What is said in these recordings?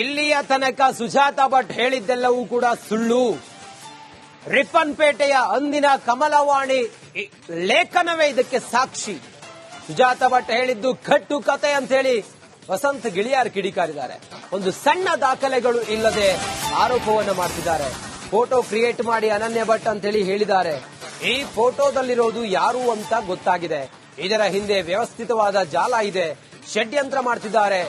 ಇಲ್ಲಿಯ ತನಕ ಸುಜಾತಾ ಭಟ್ ಹೇಳಿದ್ದೆಲ್ಲವೂ ಕೂಡ ಸುಳ್ಳು. ರಿಪ್ಪನ್ಪೇಟೆಯ ಅಂದಿನ ಕಮಲವಾಣಿ ಲೇಖನವೇ ಇದಕ್ಕೆ ಸಾಕ್ಷಿ. ಸುಜಾತಾ ಭಟ್ ಹೇಳಿದ್ದು ಕಟ್ಟು ಕತೆ ಅಂತ ಹೇಳಿ ವಸಂತ್ ಗಿಳಿಯಾರ್ ಕಿಡಿಕಾರಿದ್ದಾರೆ. ಒಂದು ಸಣ್ಣ ದಾಖಲೆಗಳು ಇಲ್ಲದೆ ಆರೋಪವನ್ನು ಮಾಡ್ತಿದ್ದಾರೆ. ಫೋಟೋ ಕ್ರಿಯೇಟ್ ಮಾಡಿ ಅನನ್ಯ ಭಟ್ ಅಂತ ಹೇಳಿ ಹೇಳಿದ್ದಾರೆ. ಈ ಫೋಟೋದಲ್ಲಿರೋದು ಯಾರು ಅಂತ ಗೊತ್ತಾಗಿದೆ. ಇದರ ಹಿಂದೆ ವ್ಯವಸ್ಥಿತವಾದ ಜಾಲ ಇದೆ, ಷಡ್ಯಂತ್ರ ಮಾಡ್ತಿದ್ದಾರೆ.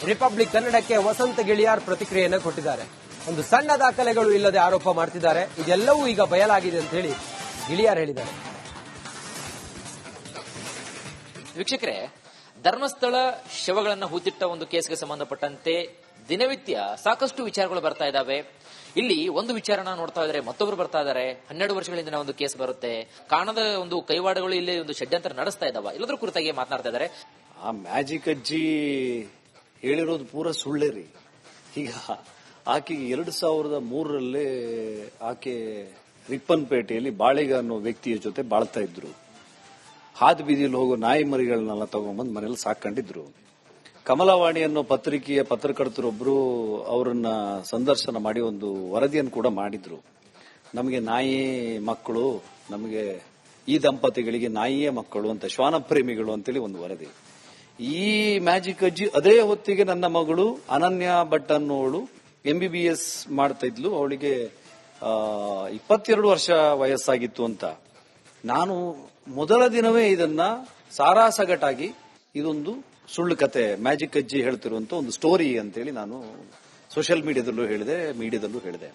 ರಿಪಬ್ಲಿಕ್ ಕನ್ನಡಕ್ಕೆ ವಸಂತ ಗಿಳಿಯಾರ್ ಪ್ರತಿಕ್ರಿಯೆಯನ್ನು ಕೊಟ್ಟಿದ್ದಾರೆ. ಒಂದು ಸಣ್ಣ ದಾಖಲೆಗಳು ಇಲ್ಲದೆ ಆರೋಪ ಮಾಡ್ತಿದ್ದಾರೆ. ಇದೆಲ್ಲವೂ ಈಗ ಬಯಲಾಗಿದೆ ಅಂತ ಹೇಳಿ ಗಿಳಿಯಾರ್ ಹೇಳಿದ್ದಾರೆ. ವೀಕ್ಷಕರೇ, ಧರ್ಮಸ್ಥಳ ಶವಗಳನ್ನು ಹೂತಿಟ್ಟ ಒಂದು ಕೇಸ್ಗೆ ಸಂಬಂಧಪಟ್ಟಂತೆ ದಿನನಿತ್ಯ ಸಾಕಷ್ಟು ವಿಚಾರಗಳು ಬರ್ತಾ ಇದ್ದಾವೆ. ಇಲ್ಲಿ ಒಂದು ವಿಚಾರನ ನೋಡ್ತಾ ಇದ್ರೆ ಮತ್ತೊಬ್ರು ಬರ್ತಾ ಇದ್ದಾರೆ. 12 ವರ್ಷಗಳ ಹಿಂದಿನ ಒಂದು ಕೇಸ್ ಬರುತ್ತೆ. ಕಾಣದ ಒಂದು ಕೈವಾಡಗಳು ಇಲ್ಲಿ ಒಂದು ಷಡ್ಯಂತ್ರ ನಡೆಸ್ತಾ ಇದ್ದಾವೆ. ಎಲ್ಲದ್ರ ಕುರಿತಾಗಿ ಮಾತನಾಡ್ತಾ ಇದ್ದಾರೆ. ಆ ಮ್ಯಾಜಿಕ್ ಅಜ್ಜಿ ಹೇಳಿರೋದು ಪೂರ ಸುಳ್ಳೇ ರೀ. ಈಗ ಆಕೆಗೆ 2003ರಲ್ಲಿ ಆಕೆ ರಿಪ್ಪನ್ಪೇಟೆಯಲ್ಲಿ ಬಾಳಿಗ ಅನ್ನೋ ವ್ಯಕ್ತಿಯ ಜೊತೆ ಬಾಳ್ತಾ ಇದ್ರು. ಹಾದಿ ಬೀದಿಯಲ್ಲಿ ಹೋಗೋ ನಾಯಿ ಮರಿಗಳನ್ನೆಲ್ಲ ತಗೊಂಡ್ಬಂದು ಮನೇಲಿ ಸಾಕೊಂಡಿದ್ರು. ಕಮಲವಾಣಿ ಅನ್ನೋ ಪತ್ರಿಕೆಯ ಪತ್ರಕರ್ತರೊಬ್ರು ಅವರನ್ನ ಸಂದರ್ಶನ ಮಾಡಿ ಒಂದು ವರದಿಯನ್ನು ಕೂಡ ಮಾಡಿದ್ರು. ನಮಗೆ ನಾಯಿ ಮಕ್ಕಳು, ನಮಗೆ ಈ ದಂಪತಿಗಳಿಗೆ ನಾಯಿಯೇ ಮಕ್ಕಳು ಅಂತ, ಶ್ವಾನ ಪ್ರೇಮಿಗಳು ಅಂತೇಳಿ ಒಂದು ವರದಿ. ಈ ಮ್ಯಾಜಿಕ್ ಅಜ್ಜಿ ಅದೇ ಹೊತ್ತಿಗೆ ನನ್ನ ಮಗಳು ಅನನ್ಯ ಭಟ್ ಅನ್ನೋಳು MBBS ಮಾಡ್ತಾ ಇದ್ಲು. ಅವಳಿಗೆ 22 ವರ್ಷ ವಯಸ್ಸಾಗಿತ್ತು ಅಂತ. ನಾನು ಮೊದಲ ದಿನವೇ ಇದನ್ನ ಸಾರಾಸಗಟಾಗಿ ಇದೊಂದು ಸುಳ್ಳು ಕತೆ, ಮ್ಯಾಜಿಕ್ ಅಜ್ಜಿ ಹೇಳ್ತಿರುವಂತ ಒಂದು ಸ್ಟೋರಿ ಅಂತೇಳಿ ನಾನು ಸೋಷಿಯಲ್ ಮೀಡಿಯಾದಲ್ಲೂ ಹೇಳಿದೆ.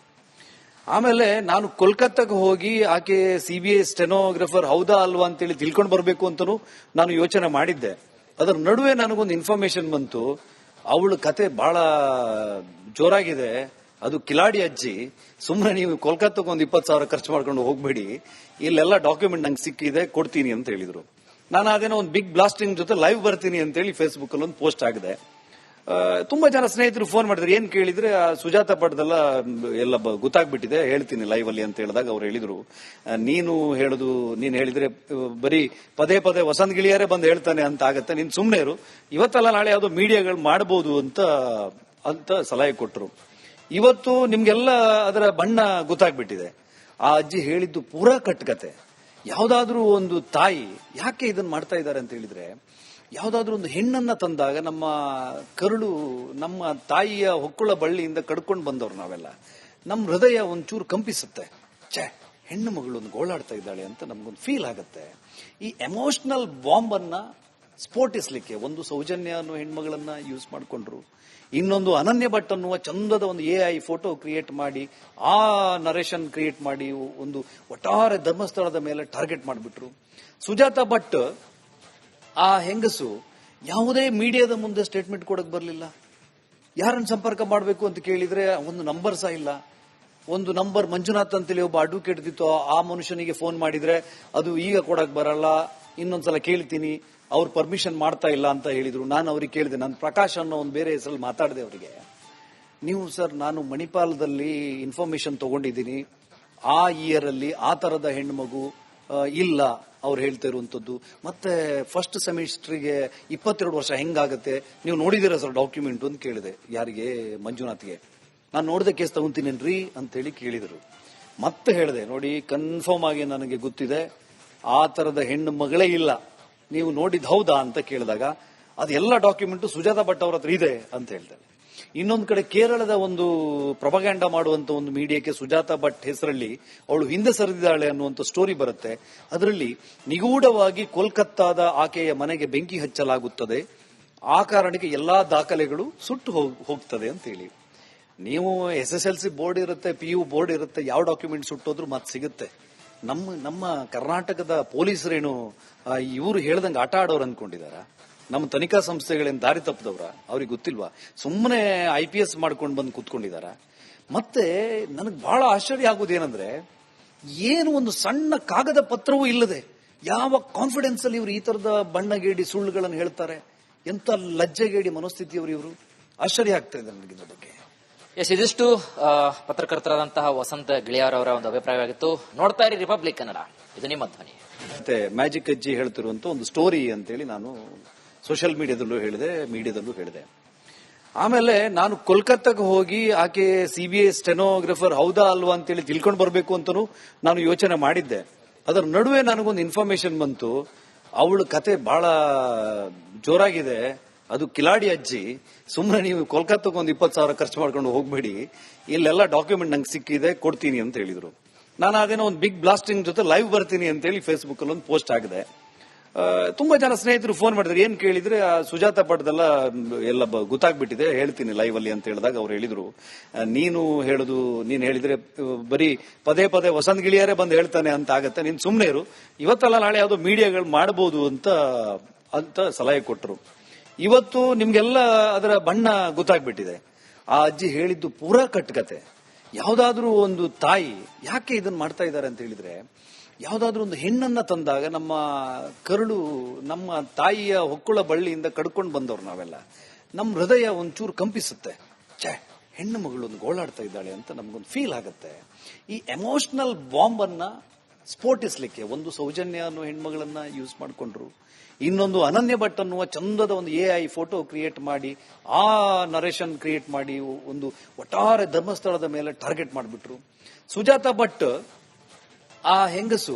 ಆಮೇಲೆ ನಾನು ಕೋಲ್ಕತ್ತಾಗೆ ಹೋಗಿ ಆಕೆ CBI ಸ್ಟೆನೋಗ್ರಾಫರ್ ಹೌದಾ ಅಲ್ವಾ ಅಂತೇಳಿ ತಿಳ್ಕೊಂಡು ಬರಬೇಕು ಅಂತನೂ ನಾನು ಯೋಚನೆ ಮಾಡಿದ್ದೆ. ಅದರ ನಡುವೆ ನನಗೊಂದು ಇನ್ಫಾರ್ಮೇಶನ್ ಬಂತು, ಅವಳ ಕತೆ ಬಹಳ ಜೋರಾಗಿದೆ, ಅದು ಕಿಲಾಡಿ ಅಜ್ಜಿ, ಸುಮ್ಮನೆ ನೀವು ಕೋಲ್ಕತ್ತಾಗ ಒಂದು 20,000 ಖರ್ಚು ಮಾಡ್ಕೊಂಡು ಹೋಗ್ಬೇಡಿ, ಇಲ್ಲೆಲ್ಲ ಡಾಕ್ಯುಮೆಂಟ್ ನಂಗೆ ಸಿಕ್ಕಿದೆ, ಕೊಡ್ತೀನಿ ಅಂತ ಹೇಳಿದ್ರು. ನಾನು ಅದೇನೋ ಒಂದು ಬಿಗ್ ಬ್ಲಾಸ್ಟಿಂಗ್ ಜೊತೆ ಲೈವ್ ಬರ್ತೀನಿ ಅಂತೇಳಿ ಫೇಸ್ಬುಕ್ ಅಲ್ಲಿ ಒಂದು ಪೋಸ್ಟ್ ಆಗಿದೆ. ತುಂಬಾ ಜನ ಸ್ನೇಹಿತರು ಫೋನ್ ಮಾಡಿದ್ರು. ಏನ್ ಕೇಳಿದ್ರೆ ಸುಜಾತಾ ಭಟ್ದೆಲ್ಲ ಎಲ್ಲ ಗೊತ್ತಾಗ್ಬಿಟ್ಟಿದೆ, ಹೇಳ್ತೀನಿ ಲೈವ್ ಅಲ್ಲಿ ಅಂತ ಹೇಳಿದಾಗ ಅವ್ರು ಹೇಳಿದ್ರು, ನೀನು ಹೇಳಿದ್ರೆ ಬರೀ ಪದೇ ಪದೇ ವಸಂತ್ ಗಿಳಿಯಾರೇ ಬಂದು ಹೇಳ್ತಾನೆ ಅಂತ ಆಗತ್ತೆ, ನೀನ್ ಸುಮ್ನೆ ಇರು, ಇವತ್ತಲ್ಲ ನಾಳೆ ಯಾವ್ದೋ ಮೀಡಿಯಾಗಳು ಮಾಡಬಹುದು ಅಂತ ಸಲಹೆ ಕೊಟ್ಟರು. ಇವತ್ತು ನಿಮ್ಗೆಲ್ಲ ಅದರ ಬಣ್ಣ ಗೊತ್ತಾಗ್ಬಿಟ್ಟಿದೆ. ಆ ಅಜ್ಜಿ ಹೇಳಿದ್ದು ಪೂರಾ ಕಟ್ಟುಕತೆ. ಯಾವ್ದಾದ್ರೂ ಒಂದು ತಾಯಿ ಯಾಕೆ ಇದನ್ನ ಮಾಡ್ತಾ ಇದ್ದಾರೆ ಅಂತ ಹೇಳಿದ್ರೆ, ಯಾವ್ದಾದ್ರೂ ಒಂದು ಹೆಣ್ಣನ್ನ ತಂದಾಗ ನಮ್ಮ ಕರುಳು, ನಮ್ಮ ತಾಯಿಯ ಹೊಕ್ಕುಳ ಬಳ್ಳಿಯಿಂದ ಕಡ್ಕೊಂಡು ಬಂದವ್ರು ನಾವೆಲ್ಲ, ನಮ್ಮ ಹೃದಯ ಒಂಚೂರು ಕಂಪಿಸುತ್ತೆ. ಹೆಣ್ಣು ಮಗಳು ಒಂದು ಗೋಳಾಡ್ತಾ ಇದ್ದಾಳೆ ಅಂತ ನಮ್ಗೊಂದು ಫೀಲ್ ಆಗುತ್ತೆ. ಈ ಎಮೋಷನಲ್ ಬಾಂಬ್ ಅನ್ನ ಸ್ಫೋಟಿಸ್ಲಿಕ್ಕೆ ಒಂದು ಸೌಜನ್ಯ ಅನ್ನೋ ಹೆಣ್ಮಗಳನ್ನ ಯೂಸ್ ಮಾಡ್ಕೊಂಡ್ರು, ಇನ್ನೊಂದು ಅನನ್ಯ ಭಟ್ ಅನ್ನುವ ಚಂದದ ಒಂದು AI ಫೋಟೋ ಕ್ರಿಯೇಟ್ ಮಾಡಿ, ಆ ನರೇಷನ್ ಕ್ರಿಯೇಟ್ ಮಾಡಿ ಒಂದು ಒಟ್ಟಾರೆ ಧರ್ಮಸ್ಥಳದ ಮೇಲೆ ಟಾರ್ಗೆಟ್ ಮಾಡಿಬಿಟ್ರು. ಸುಜಾತಾ ಭಟ್ ಆ ಹೆಂಗಸು ಯಾವುದೇ ಮೀಡಿಯಾದ ಮುಂದೆ ಸ್ಟೇಟ್ಮೆಂಟ್ ಕೊಡಕ್ ಬರಲಿಲ್ಲ. ಯಾರನ್ನು ಸಂಪರ್ಕ ಮಾಡಬೇಕು ಅಂತ ಕೇಳಿದ್ರೆ ಒಂದು ನಂಬರ್ ಸಹ ಇಲ್ಲ. ಒಂದು ನಂಬರ್ ಮಂಜುನಾಥ್ ಅಂತೇಳಿ ಒಬ್ಬ ಅಡ್ವೊಕೇಟ್ ಇತ್ತು, ಆ ಮನುಷ್ಯನಿಗೆ ಫೋನ್ ಮಾಡಿದ್ರೆ ಅದು ಈಗ ಕೊಡಕ್ ಬರಲ್ಲ, ಇನ್ನೊಂದ್ಸಲ ಕೇಳ್ತೀನಿ, ಅವ್ರು ಪರ್ಮಿಷನ್ ಮಾಡ್ತಾ ಇಲ್ಲ ಅಂತ ಹೇಳಿದ್ರು. ನಾನು ಅವ್ರಿಗೆ ಕೇಳಿದೆ, ನಾನು ಪ್ರಕಾಶ್ ಅನ್ನೋ ಒಂದು ಬೇರೆ ಹೆಸರಲ್ಲಿ ಮಾತಾಡಿದೆ ಅವರಿಗೆ, ನೀವು ಸರ್ ನಾನು ಮಣಿಪಾಲದಲ್ಲಿ ಇನ್ಫಾರ್ಮೇಶನ್ ತಗೊಂಡಿದ್ದೀನಿ, ಆ ಇಯರ್ ಅಲ್ಲಿ ಆ ತರದ ಹೆಣ್ಣು ಮಗು ಇಲ್ಲ ಅವ್ರು ಹೇಳ್ತಾ ಇರುವಂತದ್ದು, ಮತ್ತೆ ಫಸ್ಟ್ ಸೆಮಿಸ್ಟರ್ಗೆ 22 ವರ್ಷ ಹೆಂಗಾಗತ್ತೆ, ನೀವು ನೋಡಿದಿರ ಸರ್ ಡಾಕ್ಯುಮೆಂಟ್ ಅಂತ ಕೇಳಿದೆ. ಯಾರಿಗೆ? ಮಂಜುನಾಥ್ಗೆ. ನಾನು ನೋಡಿದೆ ಕೇಸ್ ತಗೊಂತೀನೇನ್ರಿ ಅಂತ ಹೇಳಿ ಕೇಳಿದ್ರು. ಮತ್ತೆ ಹೇಳಿದೆ, ನೋಡಿ ಕನ್ಫರ್ಮ್ ಆಗಿ ನನಗೆ ಗೊತ್ತಿದೆ, ಆ ತರದ ಹೆಣ್ಣು ಮಗಳೇ ಇಲ್ಲ, ನೀವು ನೋಡಿದ್ ಹೌದಾ ಅಂತ ಕೇಳಿದಾಗ ಅದೆಲ್ಲ ಡಾಕ್ಯುಮೆಂಟ್ ಸುಜಾತಾ ಭಟ್ ಅವ್ರ ಹತ್ರ ಇದೆ ಅಂತ ಹೇಳ್ತಾರೆ. ಇನ್ನೊಂದು ಕಡೆ ಕೇರಳದ ಒಂದು ಪ್ರೊಪಗ್ಯಾಂಡಾ ಮಾಡುವಂತ ಒಂದು ಮೀಡಿಯಾಕ್ಕೆ ಸುಜಾತಾ ಭಟ್ ಹೆಸರಲ್ಲಿ ಅವಳು ಹಿಂದೆ ಸರಿದಿದ್ದಾಳೆ ಅನ್ನುವಂಥ ಸ್ಟೋರಿ ಬರುತ್ತೆ. ಅದರಲ್ಲಿ ನಿಗೂಢವಾಗಿ ಕೋಲ್ಕತ್ತಾದ ಆಕೆಯ ಮನೆಗೆ ಬೆಂಕಿ ಹಚ್ಚಲಾಗುತ್ತದೆ, ಆ ಕಾರಣಕ್ಕೆ ಎಲ್ಲಾ ದಾಖಲೆಗಳು ಸುಟ್ಟು ಹೋಗ್ತದೆ ಅಂತ ಹೇಳಿ. ನೀವು SSLC ಬೋರ್ಡ್ ಇರುತ್ತೆ, PU ಬೋರ್ಡ್ ಇರುತ್ತೆ, ಯಾವ ಡಾಕ್ಯುಮೆಂಟ್ ಸುಟ್ಟೋದ್ರು ಮತ್ತೆ ಸಿಗುತ್ತೆ. ನಮ್ಮ ಕರ್ನಾಟಕದ ಪೊಲೀಸರೇನು ಇವರು ಹೇಳ್ದಂಗೆ ಆಟ ಆಡೋರು ಅನ್ಕೊಂಡಿದಾರ? ನಮ್ಮ ತನಿಖಾ ಸಂಸ್ಥೆಗಳೇನು ದಾರಿ ತಪ್ಪದವ್ರ? ಅವ್ರಿಗೆ ಗೊತ್ತಿಲ್ವಾ? ಸುಮ್ಮನೆ IPS ಮಾಡ್ಕೊಂಡು ಬಂದು ಕೂತ್ಕೊಂಡಿದಾರ. ಮತ್ತೆ ನನಗೆ ಬಹಳ ಆಶ್ಚರ್ಯ ಆಗುದೇನಂದ್ರೆ, ಏನು ಒಂದು ಸಣ್ಣ ಕಾಗದ ಪತ್ರವೂ ಇಲ್ಲದೆ ಯಾವ ಕಾನ್ಫಿಡೆನ್ಸ್ ಅಲ್ಲಿ ಇವರು ಈ ತರದ ಬಣ್ಣಗೇಡಿ ಸುಳ್ಳುಗಳನ್ನು ಹೇಳ್ತಾರೆ? ಎಂತ ಲಜ್ಜೆಗೇಡಿ ಮನೋಸ್ಥಿತಿಯವರು ಇವರು. ಆಶ್ಚರ್ಯ ಆಗ್ತಾ ಇದೆ ನನಗೆ ಇದ್ರ ಬಗ್ಗೆ. ಇದಿಷ್ಟು ಪತ್ರಕರ್ತರಾದಂತಹ ವಸಂತ ಗಿಳಿಯಾರ್ ಅವರ ಒಂದು ಅಭಿಪ್ರಾಯವಾಗಿತ್ತು. ನೋಡ್ತಾ ಇರಿ ರಿಪಬ್ಲಿಕ್ ಕನ್ನಡ, ಇದು ನಿಮ್ಮ ಧ್ವನಿ. ಮತ್ತೆ ಮ್ಯಾಜಿಕ್ ಅಜ್ಜಿ ಹೇಳ್ತಿರುವಂತ ಒಂದು ಸ್ಟೋರಿ ಅಂತೇಳಿ ನಾನು ಸೋಷಿಯಲ್ ಮೀಡಿಯಾದಲ್ಲೂ ಹೇಳಿದೆ. ಆಮೇಲೆ ನಾನು ಕೋಲ್ಕತ್ತಾಗೆ ಹೋಗಿ ಆಕೆ CBI ಸ್ಟೆನೋಗ್ರಫರ್ ಹೌದಾ ಅಲ್ವಾ ಅಂತೇಳಿ ತಿಳ್ಕೊಂಡು ಬರಬೇಕು ಅಂತನೂ ನಾನು ಯೋಚನೆ ಮಾಡಿದ್ದೆ. ಅದರ ನಡುವೆ ನನಗೊಂದು ಇನ್ಫಾರ್ಮೇಶನ್ ಬಂತು, ಅವಳ ಕತೆ ಬಹಳ ಜೋರಾಗಿದೆ, ಅದು ಕಿಲಾಡಿ ಅಜ್ಜಿ, ಸುಮ್ಮನೆ ನೀವು ಕೋಲ್ಕತ್ತಾಗ ಒಂದು 20,000 ಖರ್ಚು ಮಾಡ್ಕೊಂಡು ಹೋಗ್ಬೇಡಿ, ಇಲ್ಲೆಲ್ಲ ಡಾಕ್ಯುಮೆಂಟ್ ನಂಗೆ ಸಿಕ್ಕಿದೆ ಕೊಡ್ತೀನಿ ಅಂತ ಹೇಳಿದ್ರು. ನಾನು ಅದೇನೋ ಒಂದು ಬಿಗ್ ಬ್ಲಾಸ್ಟಿಂಗ್ ಜೊತೆ ಲೈವ್ ಬರ್ತೀನಿ ಅಂತೇಳಿ ಫೇಸ್ಬುಕ್ ಅಲ್ಲಿ ಒಂದು ಪೋಸ್ಟ್ ಆಗಿದೆ. ತುಂಬಾ ಜನ ಸ್ನೇಹಿತರು ಫೋನ್ ಮಾಡಿದ್ರು, ಏನ್ ಕೇಳಿದ್ರೆ ಸುಜಾತ ಪಟ್ಟದೆಲ್ಲ ಎಲ್ಲ ಗೊತ್ತಾಗ್ಬಿಟ್ಟಿದೆ, ಹೇಳ್ತೀನಿ ಲೈವ್ ಅಲ್ಲಿ ಅಂತ ಹೇಳಿದಾಗ ಅವ್ರು ಹೇಳಿದ್ರು, ನೀನು ಹೇಳಿದ್ರೆ ಬರೀ ಪದೇ ಪದೇ ವಸಂತ್ ಗಿಳಿಯಾರೇ ಬಂದು ಹೇಳ್ತಾನೆ ಅಂತ ಆಗತ್ತೆ, ನೀನ್ ಸುಮ್ನೆ ಇರು, ಇವತ್ತಲ್ಲ ನಾಳೆ ಯಾವ್ದೋ ಮೀಡಿಯಾಗಳು ಮಾಡಬಹುದು ಅಂತ ಸಲಹೆ ಕೊಟ್ಟರು. ಇವತ್ತು ನಿಮ್ಗೆಲ್ಲ ಅದರ ಬಣ್ಣ ಗೊತ್ತಾಗ್ಬಿಟ್ಟಿದೆ. ಆ ಅಜ್ಜಿ ಹೇಳಿದ್ದು ಪೂರಾ ಕಟ್ಟುಕತೆ. ಯಾವ್ದಾದ್ರೂ ಒಂದು ತಾಯಿ ಯಾಕೆ ಇದನ್ನ ಮಾಡ್ತಾ ಇದ್ದಾರೆ ಅಂತ ಹೇಳಿದ್ರೆ, ಯಾವ್ದಾದ್ರೂ ಒಂದು ಹೆಣ್ಣನ್ನ ತಂದಾಗ ನಮ್ಮ ಕರುಳು, ನಮ್ಮ ತಾಯಿಯ ಹೊಕ್ಕುಳ ಬಳ್ಳಿಯಿಂದ ಕಡ್ಕೊಂಡು ಬಂದವ್ರು ನಾವೆಲ್ಲ, ನಮ್ಮ ಹೃದಯ ಒಂಚೂರು ಕಂಪಿಸುತ್ತೆ. ಹೆಣ್ಣು ಮಗಳು ಒಂದು ಗೋಳಾಡ್ತಾ ಇದ್ದಾಳೆ ಅಂತ ನಮ್ಗೊಂದು ಫೀಲ್ ಆಗುತ್ತೆ. ಈ ಎಮೋಷನಲ್ ಬಾಂಬ್ ಅನ್ನ ಸ್ಫೋಟಿಸ್ಲಿಕ್ಕೆ ಒಂದು ಸೌಜನ್ಯ ಅನ್ನೋ ಹೆಣ್ಮಗಳನ್ನ ಯೂಸ್ ಮಾಡ್ಕೊಂಡ್ರು, ಇನ್ನೊಂದು ಅನನ್ಯ ಭಟ್ ಅನ್ನುವ ಚಂದದ ಒಂದು AI ಫೋಟೋ ಕ್ರಿಯೇಟ್ ಮಾಡಿ ಆ ನರೇಷನ್ ಕ್ರಿಯೇಟ್ ಮಾಡಿ ಒಂದು ಒಟ್ಟಾರೆ ಧರ್ಮಸ್ಥಳದ ಮೇಲೆ ಟಾರ್ಗೆಟ್ ಮಾಡಿಬಿಟ್ರು. ಸುಜಾತ ಭಟ್ ಆ ಹೆಂಗಸು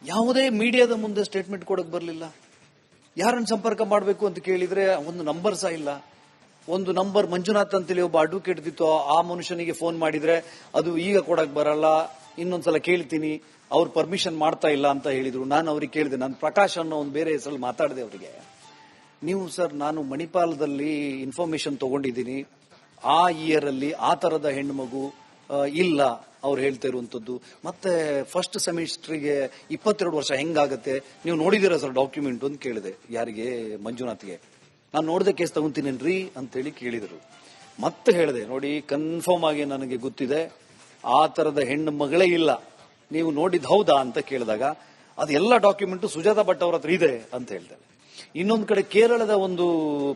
ಯಾವುದೇ ಮೀಡಿಯಾದ ಮುಂದೆ ಸ್ಟೇಟ್ಮೆಂಟ್ ಕೊಡಕ್ ಬರಲಿಲ್ಲ. ಯಾರನ್ನ ಸಂಪರ್ಕ ಮಾಡಬೇಕು ಅಂತ ಕೇಳಿದ್ರೆ ಒಂದು ನಂಬರ್ ಸಹ ಇಲ್ಲ. ಒಂದು ನಂಬರ್ ಮಂಜುನಾಥ್ ಅಂತೇಳಿ ಒಬ್ಬ ಅಡ್ವೊಕೇಟ್ ಇತ್ತು, ಆ ಮನುಷ್ಯನಿಗೆ ಫೋನ್ ಮಾಡಿದ್ರೆ ಅದು ಈಗ ಕೊಡಕ್ ಬರಲ್ಲ, ಇನ್ನೊಂದ್ಸಲ ಕೇಳ್ತೀನಿ, ಅವ್ರು ಪರ್ಮಿಷನ್ ಮಾಡ್ತಾ ಇಲ್ಲ ಅಂತ ಹೇಳಿದ್ರು. ನಾನು ಅವ್ರಿಗೆ ಕೇಳಿದೆ, ನಾನು ಪ್ರಕಾಶ್ ಅನ್ನೋ ಒಂದು ಬೇರೆ ಹೆಸರಲ್ಲಿ ಮಾತಾಡಿದೆ ಅವರಿಗೆ, ನೀವು ಸರ್ ನಾನು ಮಣಿಪಾಲದಲ್ಲಿ ಇನ್ಫಾರ್ಮೇಶನ್ ತಗೊಂಡಿದ್ದೀನಿ, ಆ ಇಯರ್ ಅಲ್ಲಿ ಆ ತರದ ಹೆಣ್ಣು ಮಗು ಇಲ್ಲ ಅವ್ರು ಹೇಳ್ತಾ ಇರುವಂತದ್ದು, ಮತ್ತೆ ಫಸ್ಟ್ ಸೆಮಿಸ್ಟರ್ಗೆ 22 ವರ್ಷ ಹೆಂಗಾಗತ್ತೆ, ನೀವು ನೋಡಿದಿರ ಸರ್ ಡಾಕ್ಯುಮೆಂಟ್ ಅಂತ ಕೇಳಿದೆ. ಯಾರಿಗೆ? ಮಂಜುನಾಥ್ಗೆ. ನಾನು ನೋಡಿದೆ ಕೇಸ್ ತಗೊಂತೀನೇನ್ರಿ ಅಂತೇಳಿ ಕೇಳಿದ್ರು. ಮತ್ತೆ ಹೇಳಿದೆ, ನೋಡಿ ಕನ್ಫರ್ಮ್ ಆಗಿ ನನಗೆ ಗೊತ್ತಿದೆ, ಆ ತರದ ಹೆಣ್ಣು ಮಗಳೇ ಇಲ್ಲ, ನೀವು ನೋಡಿದ್ ಹೌದಾ ಅಂತ ಕೇಳಿದಾಗ ಅದೆಲ್ಲ ಡಾಕ್ಯುಮೆಂಟ್ ಸುಜಾತ ಭಟ್ ಅವ್ರ ಹತ್ರ ಇದೆ ಅಂತ ಹೇಳ್ತಾರೆ. ಇನ್ನೊಂದು ಕಡೆ ಕೇರಳದ ಒಂದು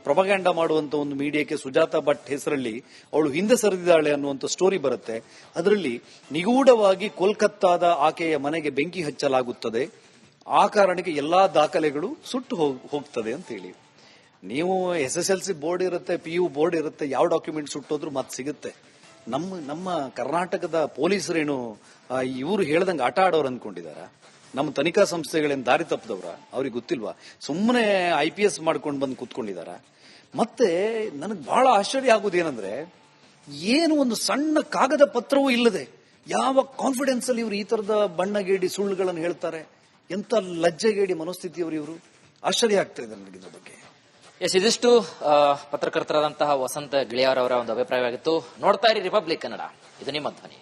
ಪ್ರೊಪಗ್ಯಾಂಡ ಮಾಡುವಂತ ಒಂದು ಮೀಡಿಯಾಕ್ಕೆ ಸುಜಾತ ಭಟ್ ಹೆಸರಲ್ಲಿ ಅವಳು ಹಿಂದೆ ಸರಿದಿದ್ದಾಳೆ ಅನ್ನುವಂತ ಸ್ಟೋರಿ ಬರುತ್ತೆ. ಅದರಲ್ಲಿ ನಿಗೂಢವಾಗಿ ಕೋಲ್ಕತ್ತಾದ ಆಕೆಯ ಮನೆಗೆ ಬೆಂಕಿ ಹಚ್ಚಲಾಗುತ್ತದೆ, ಆ ಕಾರಣಕ್ಕೆ ಎಲ್ಲಾ ದಾಖಲೆಗಳು ಸುಟ್ಟು ಹೋಗ್ತದೆ ಅಂತ ಹೇಳಿ. ನೀವು SSLC ಬೋರ್ಡ್ ಇರುತ್ತೆ, PU ಬೋರ್ಡ್ ಇರುತ್ತೆ, ಯಾವ ಡಾಕ್ಯುಮೆಂಟ್ ಸುಟ್ಟೋದ್ರು ಮತ್ತೆ ಸಿಗುತ್ತೆ. ನಮ್ಮ ಕರ್ನಾಟಕದ ಪೊಲೀಸರೇನು ಇವರು ಹೇಳ್ದಂಗೆ ಆಟ ಆಡೋರು ಅನ್ಕೊಂಡಿದಾರ? ನಮ್ಮ ತನಿಖಾ ಸಂಸ್ಥೆಗಳೇನು ದಾರಿ ತಪ್ಪದವ್ರ? ಅವ್ರಿಗೆ ಗೊತ್ತಿಲ್ವಾ? ಸುಮ್ಮನೆ IPS ಮಾಡ್ಕೊಂಡು ಬಂದು ಕೂತ್ಕೊಂಡಿದಾರ. ಮತ್ತೆ ನನಗೆ ಬಹಳ ಆಶ್ಚರ್ಯ ಆಗುದೇನಂದ್ರೆ, ಏನು ಒಂದು ಸಣ್ಣ ಕಾಗದ ಪತ್ರವೂ ಇಲ್ಲದೆ ಯಾವ ಕಾನ್ಫಿಡೆನ್ಸ್ ಅಲ್ಲಿ ಇವರು ಈ ತರದ ಬಣ್ಣಗೇಡಿ ಸುಳ್ಳುಗಳನ್ನು ಹೇಳ್ತಾರೆ? ಎಂತ ಲಜ್ಜೆಗೇಡಿ ಮನೋಸ್ಥಿತಿಯವರು ಇವರು. ಆಶ್ಚರ್ಯ ಆಗ್ತಾ ಇದೆ ನನಗೆ ಇದ್ರ ಬಗ್ಗೆ. ಇದಿಷ್ಟು ಪತ್ರಕರ್ತರಾದಂತಹ ವಸಂತ ಗಿಳಿಯಾರ್ ಅವರ ಒಂದು ಅಭಿಪ್ರಾಯವಾಗಿತ್ತು. ನೋಡ್ತಾ ಇರಿ ರಿಪಬ್ಲಿಕ್ ಕನ್ನಡ, ಇದು ನಿಮ್ಮ ಧ್ವನಿ.